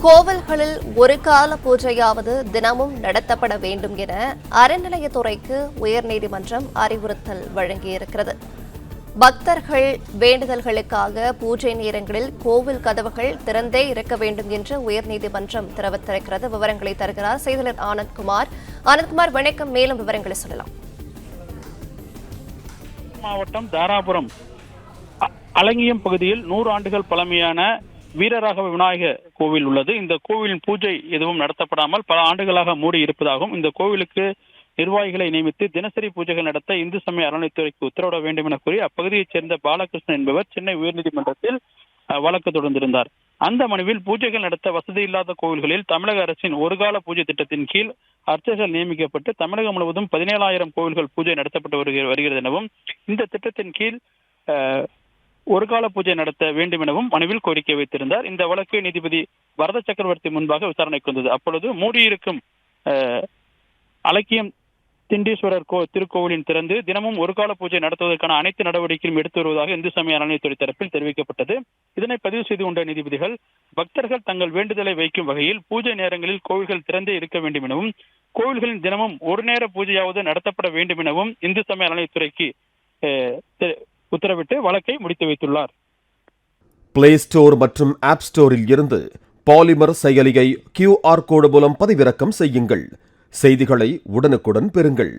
கோவில்களில் ஒரு கால பூஜையாவது தினமும் நடத்தப்பட வேண்டும் என அறநிலையத்துறைக்கு உயர்நீதிமன்றம் அறிவுறுத்தல் வழங்கியிருக்கிறது. பக்தர்கள் வேண்டுதல்களுக்காக பூஜை நேரங்களில் கோவில் கதவுகள் திறந்தே இருக்க வேண்டும் என்று உயர்நீதிமன்றம் தெரிவித்திருக்கிறது. விவரங்களை தருகிறார் செய்தியாளர் ஆனந்த்குமார். ஆனந்த்குமார், வணக்கம். மேலும் விவரங்களை சொல்லலாம். மாவட்டம் தாராபுரம் அலங்கியம் பகுதியில் 100 ஆண்டுகள் பழமையான வீரராகவ விநாயகர் கோவில் உள்ளது. இந்த கோவிலின் பூஜை எதுவும் நடத்தப்படாமல் பல ஆண்டுகளாக மூடி இருப்பதாகவும், இந்த கோவிலுக்கு நிர்வாகிகளை நியமித்து தினசரி பூஜைகள் நடத்த இந்து சமய அறநிலையத்துறைக்கு உத்தரவிட வேண்டும் என கூறி அப்பகுதியைச் சேர்ந்த பாலகிருஷ்ணன் என்பவர் சென்னை உயர்நீதிமன்றத்தில் வழக்கு தொடர்ந்திருந்தார். அந்த மனுவில் பூஜைகள் நடத்த வசதி இல்லாத கோவில்களில் தமிழக அரசின் ஒருகால பூஜை திட்டத்தின் கீழ் அர்ச்சகர்கள் நியமிக்கப்பட்டு தமிழகம் முழுவதும் 17,000 கோவில்கள் பூஜை நடத்தப்பட்டு வருகிறது எனவும், இந்த திட்டத்தின் கீழ் ஒருகால பூஜை நடத்த வேண்டும் எனவும் மனுவில் கோரிக்கை வைத்திருந்தார். இந்த வழக்கு நீதிபதி வரத சக்கரவர்த்தி முன்பாக விசாரணைக்கு வந்தது. அப்பொழுது மூடியிருக்கும் அலக்கியம் திண்டீஸ்வரர் திருக்கோவிலின் திறந்து தினமும் ஒருகால பூஜை நடத்துவதற்கான அனைத்து நடவடிக்கையும் எடுத்து வருவதாக இந்து சமய அறநிலையத்துறை தரப்பில் தெரிவிக்கப்பட்டது. இதனை பதிவு செய்து கொண்ட நீதிபதிகள், பக்தர்கள் தங்கள் வேண்டுதலை வைக்கும் வகையில் பூஜை நேரங்களில் கோவில்கள் திறந்தே இருக்க வேண்டும் எனவும், கோவில்களில் தினமும் ஒரு நேர பூஜையாவது நடத்தப்பட வேண்டும் எனவும் இந்து சமய அறநிலையத்துறைக்கு உத்தரவிட்டு வழக்கை முடித்து வைத்துள்ளார். பிளே ஸ்டோர் மற்றும் ஆப் ஸ்டோரில் இருந்து பாலிமர் செயலியை QR கோடு மூலம் பதிவிறக்கம் செய்யுங்கள். செய்திகளை உடனுக்குடன் பெறுங்கள்.